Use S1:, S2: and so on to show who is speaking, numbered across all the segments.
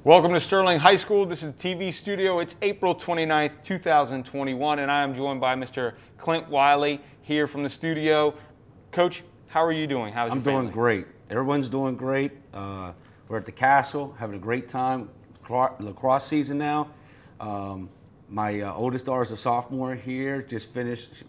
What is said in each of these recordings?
S1: Welcome to Sterling High School. This is the TV studio. It's April 29th, 2021, and I am joined by Mr. Clint Wiley here from the studio. Coach, how are you doing? How's your family?
S2: I'm doing great. Everyone's doing great. We're at the castle, having a great time. Lacrosse season now. My oldest daughter is a sophomore here, just finished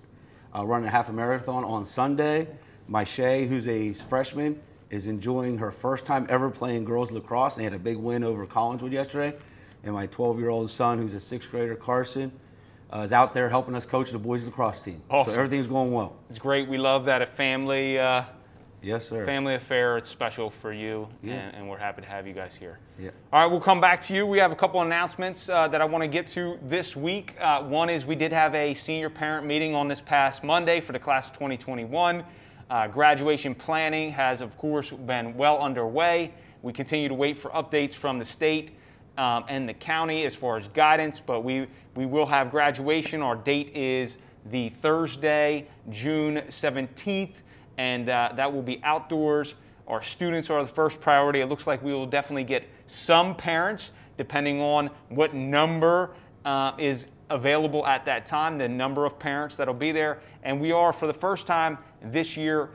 S2: running a half a marathon on Sunday. My Shay, who's a freshman, is enjoying her first time ever playing girls lacrosse, and they had a big win over Collinswood yesterday. And my 12-year-old son, who's a sixth grader, Carson, is out there helping us coach the boys lacrosse team.
S1: Awesome.
S2: So everything's going well.
S1: It's great. We love that a family,
S2: yes, sir.
S1: Family affair. It's special for you,
S2: Yeah.
S1: and we're happy to have you guys here.
S2: Yeah.
S1: All right, we'll come back to you. We have a couple announcements that I want to get to this week. One is we did have a senior parent meeting on this past Monday for the class of 2021. Graduation planning has, of course, been well underway. We continue to wait for updates from the state and the county as far as guidance, but we will have graduation. Our date is the Thursday, June 17th, and that will be outdoors. Our students are the first priority. It looks like we will definitely get some parents, depending on what number is available at that time, the number of parents that'll be there. And we are, for the first time this year,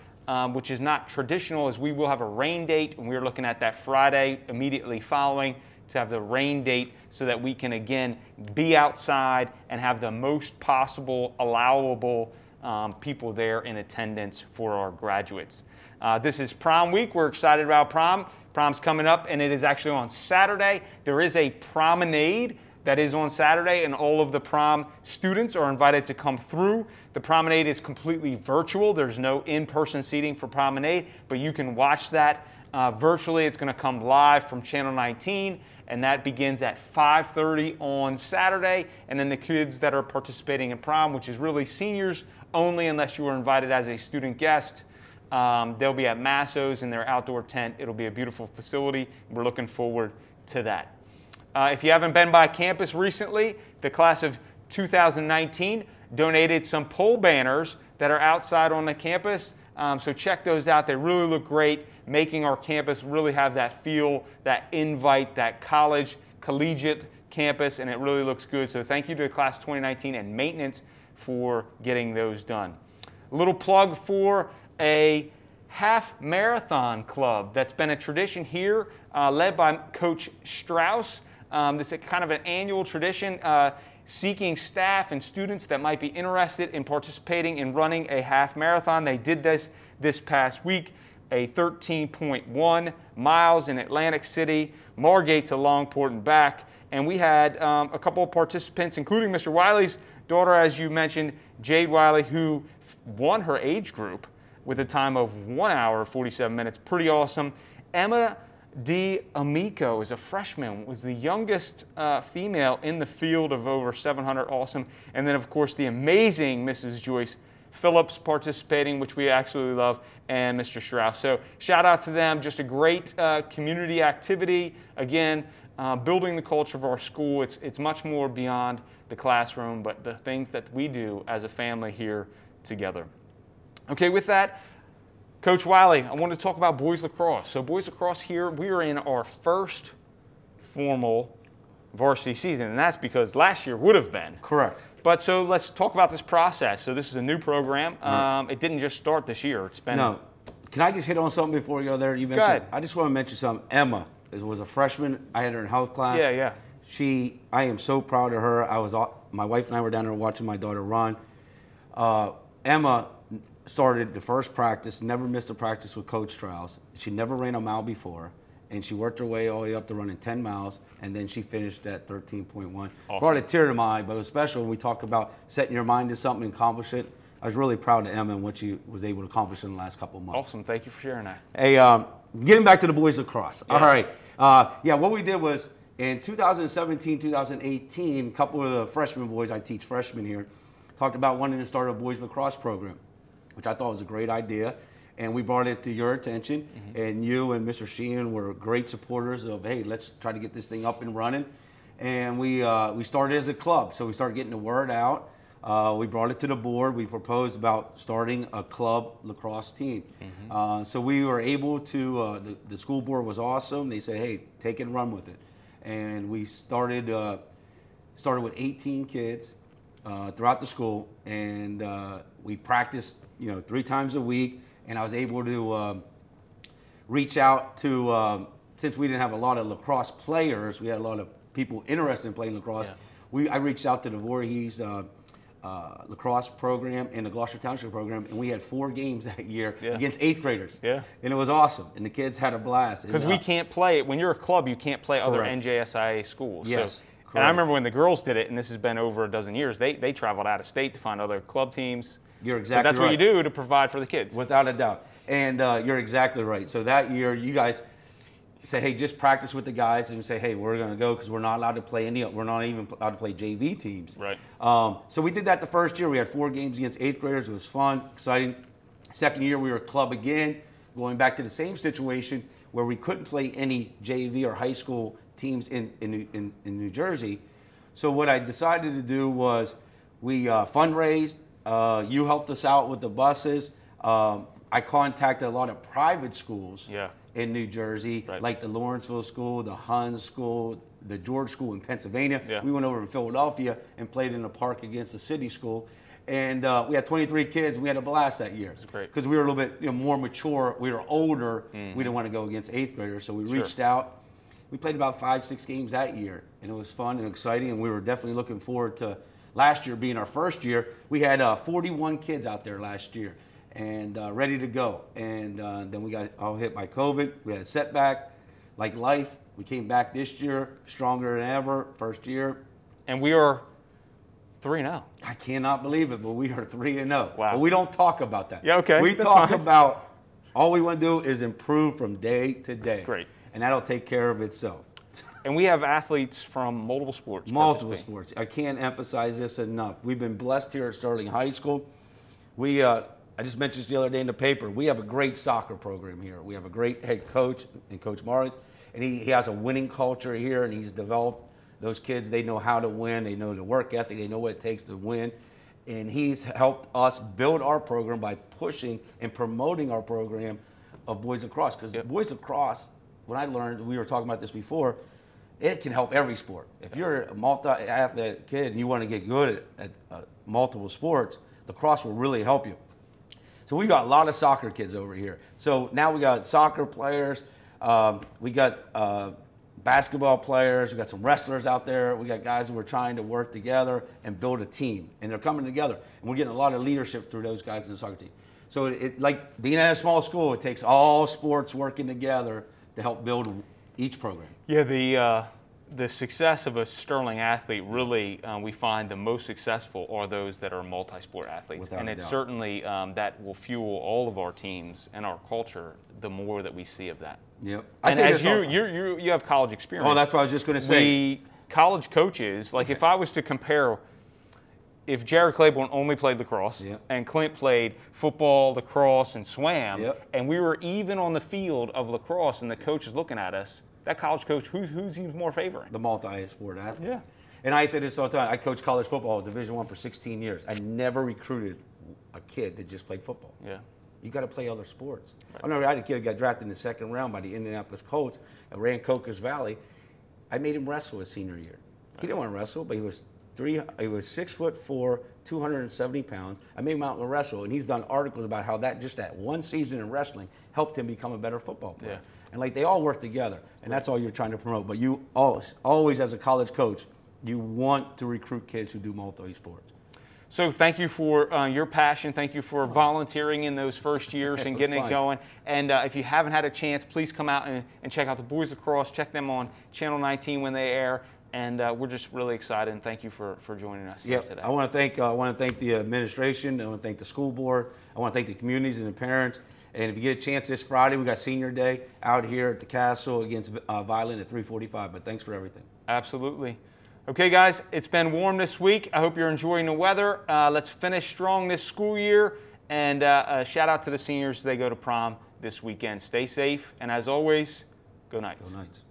S1: which is not traditional, is we will have a rain date, and we're looking at that Friday immediately following to have the rain date so that we can again be outside and have the most possible allowable people there in attendance for our graduates. This is prom week. We're excited about prom. Prom's coming up, and it is actually on Saturday. There is a promenade that is on Saturday, and all of the prom students are invited to come through. The promenade is completely virtual. There's no in-person seating for promenade, but you can watch that virtually. It's going to come live from Channel 19, and that begins at 5:30 on Saturday. And then the kids that are participating in prom, which is really seniors only unless you were invited as a student guest, they'll be at Masso's in their outdoor tent. It'll be a beautiful facility. We're looking forward to that. If you haven't been by campus recently, the class of 2019 donated some pole banners that are outside on the campus. So check those out. They really look great, making our campus really have that feel, that invite, that collegiate campus, and it really looks good. So thank you to the class of 2019 and maintenance for getting those done. A little plug for a half marathon club that's been a tradition here, led by Coach Strauss. This is kind of an annual tradition, seeking staff and students that might be interested in participating in running a half marathon. They did this past week, a 13.1 miles in Atlantic City, Margate to Longport and back. And we had a couple of participants, including Mr. Wiley's daughter, as you mentioned, Jade Wiley, who won her age group with a time of 1 hour, 47 minutes. Pretty awesome. Emma D'Amico is a freshman, was the youngest female in the field of over 700. Awesome. And then, of course, the amazing Mrs. Joyce Phillips participating, which we absolutely love, and Mr. Strauss. So shout out to them. Just a great community activity. Again, building the culture of our school. It's much more beyond the classroom, but the things that we do as a family here together. Okay, with that, Coach Wiley, I want to talk about boys lacrosse. So boys lacrosse here, we are in our first formal varsity season, and that's because last year would have been.
S2: Correct.
S1: But so let's talk about this process. So this is a new program. It didn't just start this year. It's been.
S2: No. Can I just hit on something before you go there? You mentioned.
S1: Go ahead.
S2: I just want to mention something. Emma was a freshman. I had her in health class.
S1: Yeah, yeah.
S2: I am so proud of her. My wife and I were down there watching my daughter run. Emma started the first practice, never missed a practice with Coach Strauss. She never ran a mile before, and she worked her way all the way up to running 10 miles, and then she finished at 13.1. Awesome. Brought a tear to my eye, but it was special when we talked about setting your mind to something and accomplish it. I was really proud of Emma and what she was able to accomplish in the last couple of months.
S1: Awesome. Thank you for sharing that.
S2: Hey, getting back to the boys lacrosse. Yes. All right. Yeah, what we did was in 2017, 2018, a couple of the freshman boys, I teach freshmen here, talked about wanting to start a boys lacrosse program, which I thought was a great idea. And we brought it to your attention, and you and Mr. Sheehan were great supporters of, hey, let's try to get this thing up and running. And we started as a club, so we started getting the word out. We brought it to the board. We proposed about starting a club lacrosse team. So we were able to, the school board was awesome. They said, hey, take it and run with it. and we started with 18 kids throughout the school, and we practiced 3 times a week, and I was able to reach out to, since we didn't have a lot of lacrosse players, we had a lot of people interested in playing lacrosse. I reached out to the Voorhees lacrosse program and the Gloucester Township program, and we had 4 games that year against 8th graders. And it was awesome, and the kids had a blast.
S1: Because we can't play, when you're a club, you can't play other NJSIA schools. So, and I remember when the girls did it, and this has been over a dozen years, they traveled out of state to find other club teams.
S2: You're exactly right.
S1: That's what you do to provide for the kids.
S2: Without a doubt. And you're exactly right. So that year, you guys say, hey, just practice with the guys, and say, hey, we're going to go because we're not allowed to play we're not even allowed to play JV teams.
S1: Right.
S2: So we did that the first year. We had 4 games against 8th graders. It was fun, exciting. Second year, we were a club again, going back to the same situation where we couldn't play any JV or high school teams in New Jersey. So what I decided to do was we fundraised. You helped us out with the buses. I contacted a lot of private schools in New Jersey, like the Lawrenceville School, the Huns School, the George School in Pennsylvania. We went over in Philadelphia and played in the park against the city school. And we had 23 kids, and we had a blast that year.
S1: That's great.
S2: Because we were a little bit more mature. We were older. We didn't want to go against 8th graders, so we reached out. We played about 5-6 games that year, and it was fun and exciting, and we were definitely looking forward to last year being our first year. We had 41 kids out there last year, and ready to go. And then we got all hit by COVID. We had a setback, like life. We came back this year, stronger than ever, first year.
S1: And we are 3-0.
S2: I cannot believe it, but we are 3-0.
S1: Wow.
S2: But we don't talk about that.
S1: Yeah, okay.
S2: We talk about all we want to do is improve from day to day.
S1: Great.
S2: And that'll take care of itself.
S1: And we have athletes from multiple sports.
S2: Multiple sports. I can't emphasize this enough. We've been blessed here at Sterling High School. I just mentioned this the other day in the paper. We have a great soccer program here. We have a great head coach in Coach Marlins, and he has a winning culture here, and he's developed those kids. They know how to win. They know the work ethic. They know what it takes to win. And he's helped us build our program by pushing and promoting our program of boys lacrosse. Because boys lacrosse, when I learned, we were talking about this before, it can help every sport. If you're a multi-athletic kid and you want to get good at multiple sports, lacrosse will really help you. So we got a lot of soccer kids over here. So now we got soccer players, we got basketball players, we got some wrestlers out there, we got guys who are trying to work together and build a team, and they're coming together. And we're getting a lot of leadership through those guys in the soccer team. So it like being at a small school, it takes all sports working together to help build each program.
S1: Yeah, the success of a Sterling athlete, really, we find the most successful are those that are multi-sport athletes.
S2: Without
S1: and it's
S2: a doubt.
S1: certainly that will fuel all of our teams and our culture the more that we see of that.
S2: Yep.
S1: And as you have college experience.
S2: Oh, that's what I was just going to say.
S1: College coaches, like if I was to compare, if Jared Claiborne only played lacrosse and Clint played football, lacrosse, and swam, and we were even on the field of lacrosse and the coach is looking at us, that college coach, who's he more favoring?
S2: The multi-sport athlete.
S1: Yeah.
S2: And I say this all the time. I coached college football, Division I for 16 years. I never recruited a kid that just played football.
S1: Yeah.
S2: You got to play other sports.
S1: Right.
S2: I remember I had a kid who got drafted in the 2nd round by the Indianapolis Colts and ran Cocos Valley. I made him wrestle his senior year. He didn't want to wrestle, but he was 6'4", 270 pounds. I made him out and wrestle, and he's done articles about how that one season in wrestling helped him become a better football player.
S1: Yeah.
S2: And like they all work together, and that's all you're trying to promote. But you always as a college coach, you want to recruit kids who do multi-sports.
S1: So thank you for your passion. Thank you for volunteering in those first years and getting it going. And if you haven't had a chance, please come out and check out the Boys Lacrosse. Check them on Channel 19 when they air. And we're just really excited. And thank you for joining us here today.
S2: I want to thank the administration. I want to thank the school board. I want to thank the communities and the parents. And if you get a chance this Friday, we got Senior Day out here at the Castle against Violent at 3:45. But thanks for everything.
S1: Absolutely. Okay, guys, it's been warm this week. I hope you're enjoying the weather. Let's finish strong this school year. And shout out to the seniors as they go to prom this weekend. Stay safe. And as always, go Knights.
S2: Go Knights.